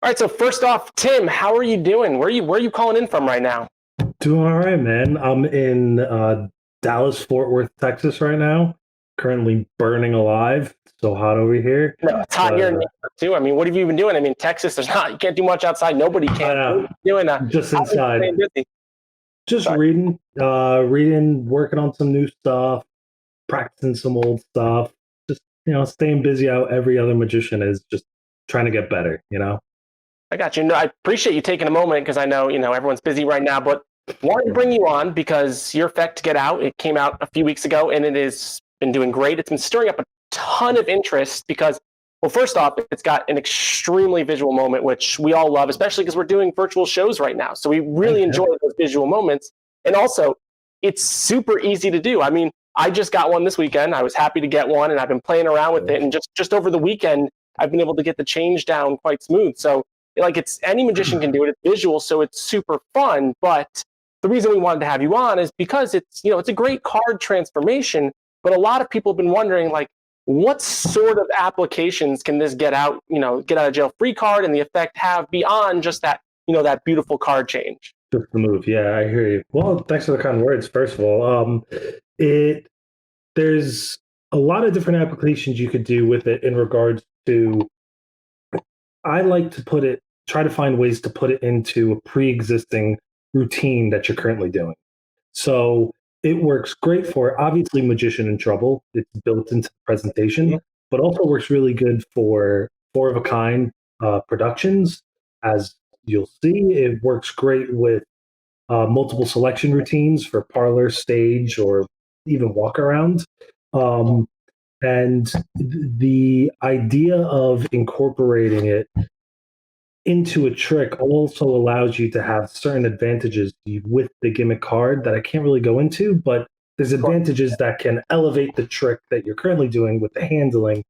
right, so first off, Tim, how are you doing? Where are you calling in from right now? Doing all right, man. I'm in Dallas, Fort Worth, Texas right now. Currently burning alive. So hot over here. No, it's hot here in But New York too. I mean, what have you been doing? I mean, Texas, you can't do much outside. Nobody I can. What are know, you doing? just How are you inside, staying busy? just Sorry. reading, working on some new stuff, practicing some old stuff. Just staying busy out. Every other magician is just trying to get better. I got you. No, I appreciate you taking a moment because I know, everyone's busy right now, but wanted to bring you on because your effect Get Out, it came out a few weeks ago and it has been doing great. It's been stirring up a ton of interest because, well, first off, it's got an extremely visual moment, which we all love, especially because we're doing virtual shows right now. So we really Yeah. enjoy those visual moments. And also, it's super easy to do. I mean, I just got one this weekend. I was happy to get one and I've been playing around with it. And just over the weekend, I've been able to get the change down quite smooth. So like it's any magician can do it. It's visual, so it's super fun. But the reason we wanted to have you on is because it's a great card transformation. But a lot of people have been wondering, like, what sort of applications can this get out of jail free card and the effect have beyond just that beautiful card change? Just the move. Yeah, I hear you. Well, thanks for the kind words. First of all, it there's a lot of different applications you could do with it in regards to. I like to try to find ways to put it into a pre-existing routine that you're currently doing. So it works great for obviously Magician in Trouble. It's built into the presentation, but also works really good for four of a kind productions. As you'll see, it works great with multiple selection routines for parlor, stage, or even walk around. Um, and the idea of incorporating it into a trick also allows you to have certain advantages with the gimmick card that I can't really go into, but there's advantages that can elevate the trick that you're currently doing with the handling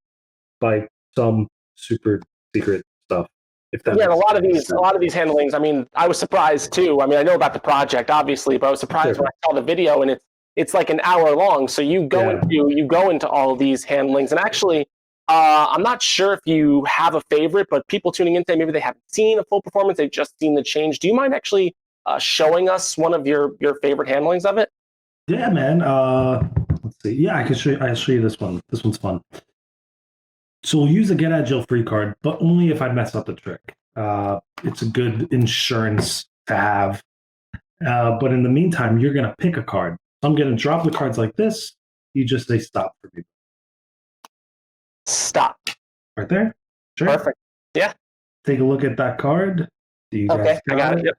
by some super secret stuff. If that Yeah, and makes a lot of any these, a sense. lot of these handlings. I mean, I was surprised too. I mean, I know about the project obviously, but I was surprised Sure. when I saw the video, and it's like an hour long. So Yeah. you go into all of these handlings, and actually, I'm not sure if you have a favorite, but people tuning in today, maybe they haven't seen a full performance; they've just seen the change. Do you mind actually showing us one of your favorite handlings of it? Yeah, man. Let's see. Yeah, I can show you. I'll show you this one. This one's fun. So we'll use a get out of jail free card, but only if I mess up the trick. It's a good insurance to have. But in the meantime, you're gonna pick a card. So I'm gonna drop the cards like this. You just say stop for me. Stop. Right there. Sure. Perfect. Yeah. Take a look at that card. Do you Okay. guys I got got it. it? Yep.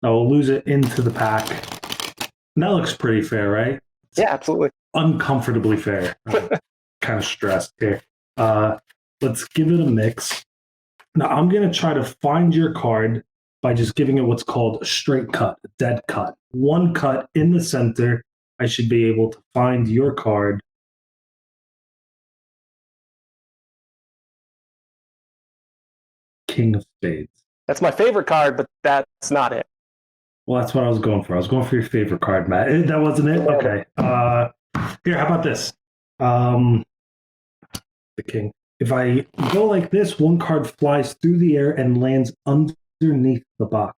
I will lose it into the pack. That looks pretty fair, right? Yeah. Absolutely. Uncomfortably fair. I'm kind of stressed here. Let's give it a mix. Now I'm gonna try to find your card by just giving it what's called a straight cut, a dead cut. One cut in the center. I should be able to find your card. King of Spades. That's my favorite card, but that's not it. Well, that's what I was going for. I was going for your favorite card, Matt. That wasn't it? Okay. Here, how about this? The king. If I go like this, one card flies through the air and lands underneath the box.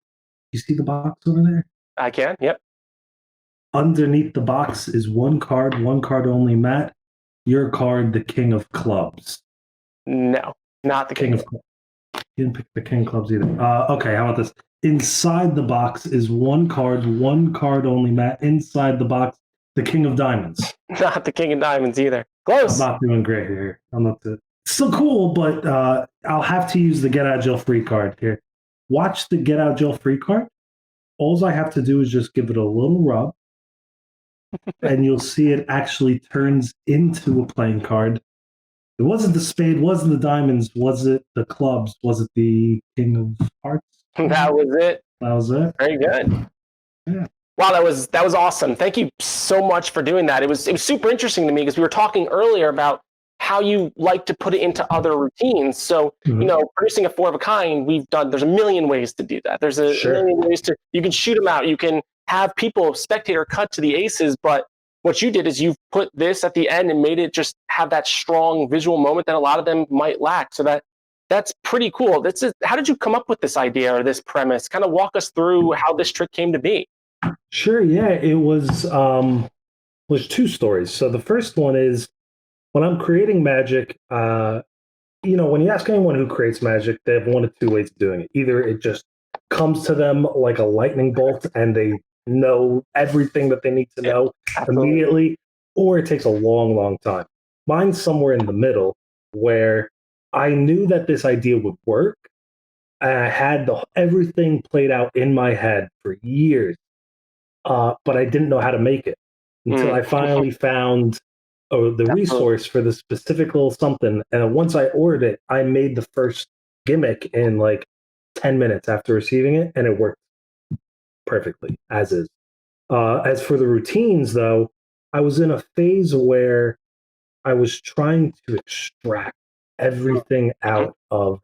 You see the box over there? I can. Yep. Underneath the box is one card only, Matt. Your card, the king of clubs. No, not the King king. of clubs. You didn't pick the king of clubs either. Okay, how about this? Inside the box is one card only, Matt. Inside the box, the king of diamonds. Not the king of diamonds either. I'm Close. not doing great here. I'm not the still cool, but I'll have to use the get out of jail free card here. Watch the get out of jail free card. All I have to do is just give it a little rub, and you'll see it actually turns into a playing card. It wasn't the spade, wasn't the diamonds, was it the clubs? Was it the king of hearts? That was it. That was it. Very good. Yeah. Wow, that was awesome. Thank you so much for doing that. It was super interesting to me because we were talking earlier about how you like to put it into other routines. So, producing a four of a kind, there's a million ways to do that. There's a million ways you can shoot them out. You can have spectator cut to the aces, but what you did is you put this at the end and made it just have that strong visual moment that a lot of them might lack. So that That's pretty cool. How did you come up with this idea or this premise? Kind of walk us through how this trick came to be. Sure, yeah, it was two stories. So the first one is when I'm creating magic, when you ask anyone who creates magic, they have one of two ways of doing it. Either it just comes to them like a lightning bolt and they know everything that they need to know Absolutely. immediately, or it takes a long, long time. Mine's somewhere in the middle where I knew that this idea would work. And I had everything played out in my head for years, but I didn't know how to make it until I finally found the resource for the specific little something. And once I ordered it, I made the first gimmick in like 10 minutes after receiving it, and it worked perfectly as is. As for the routines, though, I was in a phase where I was trying to extract everything out of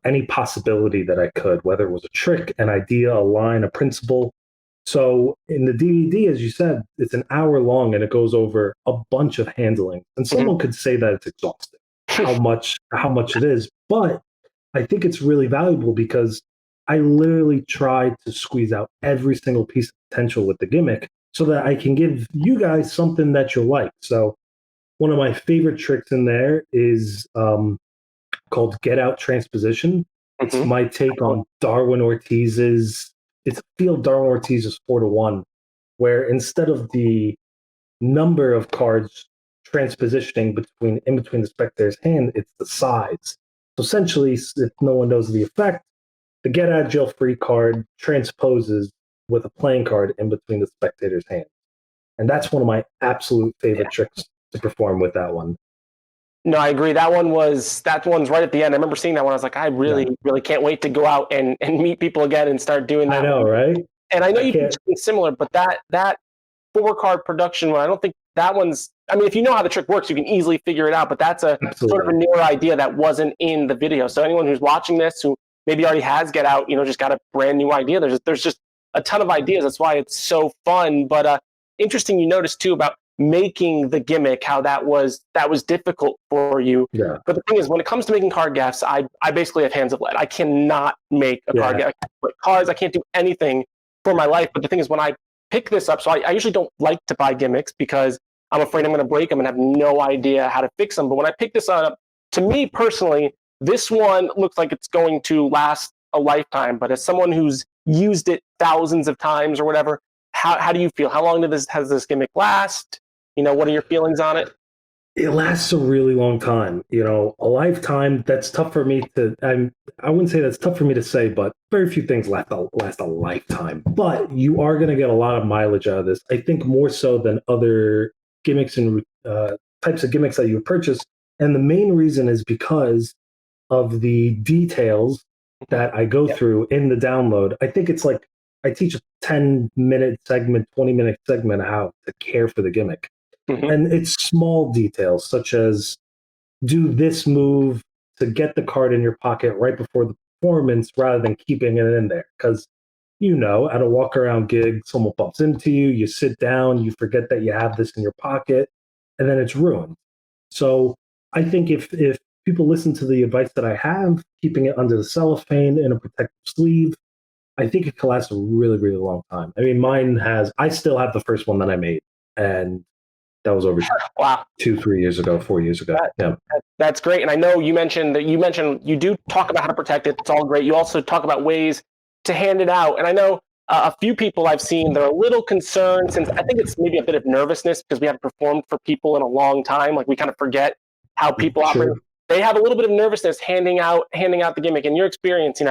any possibility that I could, whether it was a trick, an idea, a line, a principle. So in the DVD, as you said, it's an hour long and it goes over a bunch of handling. And someone could say that it's exhausting, how much it is. But I think it's really valuable because I literally tried to squeeze out every single piece of potential with the gimmick so that I can give you guys something that you'll like. So one of my favorite tricks in there is called Out Transposition. It's my take on Darwin Ortiz's. It's field Darwin Ortiz's 4-1, where instead of the number of cards transpositioning in between the spectator's hand, it's the size. So essentially, if no one knows the effect, the Get Out of Jail Free card transposes with a playing card in between the spectator's hand. And that's one of my absolute favorite tricks to perform with that one. No, I agree. That one's right at the end. I remember seeing that one. I was like, I really can't wait to go out and meet people again and start doing that. I know, right? And I know you do something similar, but that 4-card production one, I don't think that one's. I mean, if you know how the trick works, you can easily figure it out. But that's a sort of a newer idea that wasn't in the video. So anyone who's watching this, who maybe already has Get Out, just got a brand new idea. There's just a ton of ideas. That's why it's so fun. But interesting, you noticed too about making the gimmick, how that was difficult for you. Yeah. But the thing is, when it comes to making card gaffs, I basically have hands of lead. I cannot make a card gaff. I can't put cards. I can't do anything for my life. But the thing is, when I pick this up, so I usually don't like to buy gimmicks because I'm afraid I'm going to break them and have no idea how to fix them. But when I pick this up, to me personally, this one looks like it's going to last a lifetime. But as someone who's used it thousands of times or whatever, how do you feel? How long has this gimmick last? What are your feelings on it? It lasts a really long time. A lifetime. That's tough for me to. I wouldn't say that's tough for me to say, but very few things last a lifetime. But you are going to get a lot of mileage out of this. I think more so than other gimmicks and types of gimmicks that you purchase. And the main reason is because of the details that I go through in the download. I think it's like I teach a 10-minute segment, 20-minute segment how to care for the gimmick. And it's small details, such as do this move to get the card in your pocket right before the performance rather than keeping it in there. Because, at a walk around gig, someone bumps into you, you sit down, you forget that you have this in your pocket, and then it's ruined. So I think if people listen to the advice that I have, keeping it under the cellophane in a protective sleeve, I think it can last a really, really long time. I mean, I still have the first one that I made, and that was over 2-3 years ago, 4 years ago. That's great. And I know you mentioned you do talk about how to protect it. It's all great. You also talk about ways to hand it out. And I know a few people I've seen, they're a little concerned, since I think it's maybe a bit of nervousness because we haven't performed for people in a long time. Like we kind of forget how people operate. They have a little bit of nervousness handing out the gimmick. In your experience,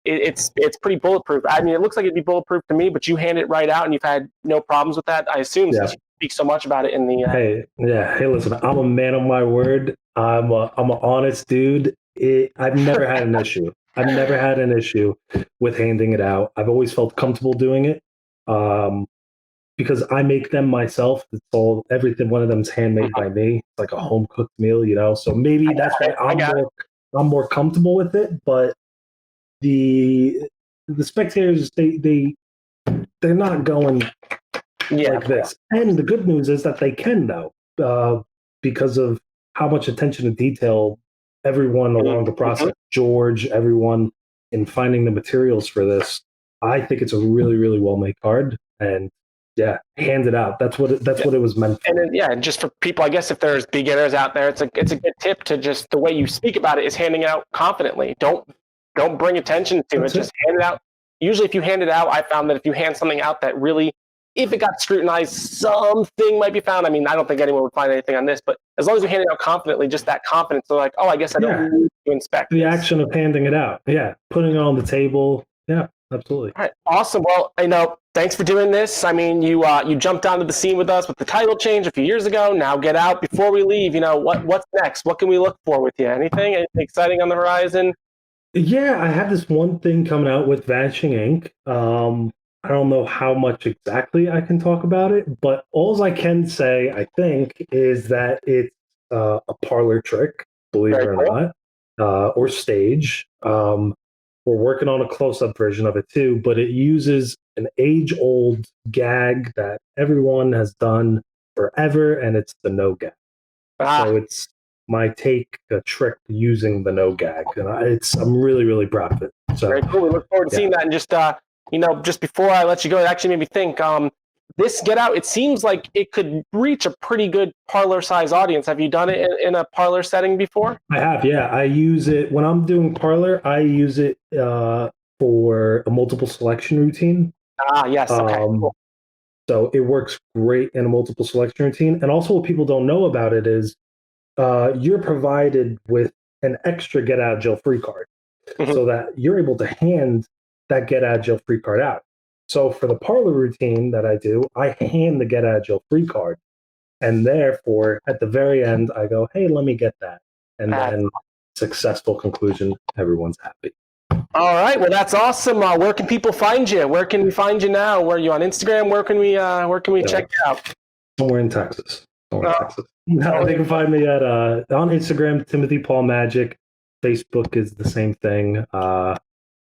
it's pretty bulletproof. I mean, it looks like it'd be bulletproof to me, but you hand it right out and you've had no problems with that, I assume, since you speak so much about it in the Hey, listen, I'm a man of my word. I'm an honest dude. I've never had an issue. I've never had an issue with handing it out. I've always felt comfortable doing it because I make them myself. Everything. One of them's handmade by me. It's like a home cooked meal, So maybe that's why I'm more comfortable with it. But the spectators, they're not going like this. And the good news is that they can, though, because of how much attention to detail everyone along the process, George, everyone in finding the materials for this. I think it's a really, really well made card, and yeah, hand it out. That's what it was meant for. And then, yeah, just for people, I guess if there's beginners out there, it's a good tip to just the way you speak about it is handing it out confidently. Don't bring attention to it. Just hand it out. Usually, if you hand it out, I found that if you hand something out that really, if it got scrutinized, something might be found. I mean, I don't think anyone would find anything on this, but as long as you hand it out confidently, just that confidence, they're like, oh, I guess I don't need to inspect the this. action of handing it out. Yeah, putting it on the table. Yeah, absolutely. All right, awesome. Well, thanks for doing this. I mean, you jumped onto the scene with us with the title change a few years ago. Now get out. Before we leave, what's next? What can we look for with you? Anything exciting on the horizon? Yeah, I have this one thing coming out with Vanishing Ink. I don't know how much exactly I can talk about it, but all I can say, I think, is that it's a parlor trick, believe it or not, or stage. We're working on a close-up version of it too, but it uses an age-old gag that everyone has done forever, and it's the no gag. So it's my take, a trick using the no gag, and I'm really, really proud of it. So very cool. We look forward to seeing that, and just before I let you go, it actually made me think, this Get Out, it seems like it could reach a pretty good parlor size audience. Have you done it in a parlor setting before? I have, yeah. I use it when I'm doing parlor. I use it for a multiple selection routine. Yes. Okay. Cool. So it works great in a multiple selection routine. And also what people don't know about it is you're provided with an extra Get Out Jail Free card so that you're able to hand that Get Out Jail Free card out. So for the parlor routine that I do, I hand the Get Out Jail Free card. And therefore, at the very end, I go, hey, let me get that. And then successful conclusion, everyone's happy. All right. Well, that's awesome. Where can people find you? Where can we find you now? Where are you on Instagram? Where can we check you out? Somewhere in Texas. No, they can find me at on Instagram, Timothy Paul Magic. Facebook is the same thing.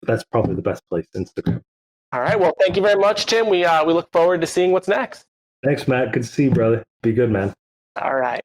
That's probably the best place, Instagram. All right. Well, thank you very much, Tim. We look forward to seeing what's next. Thanks, Matt. Good to see you, brother. Be good, man. All right.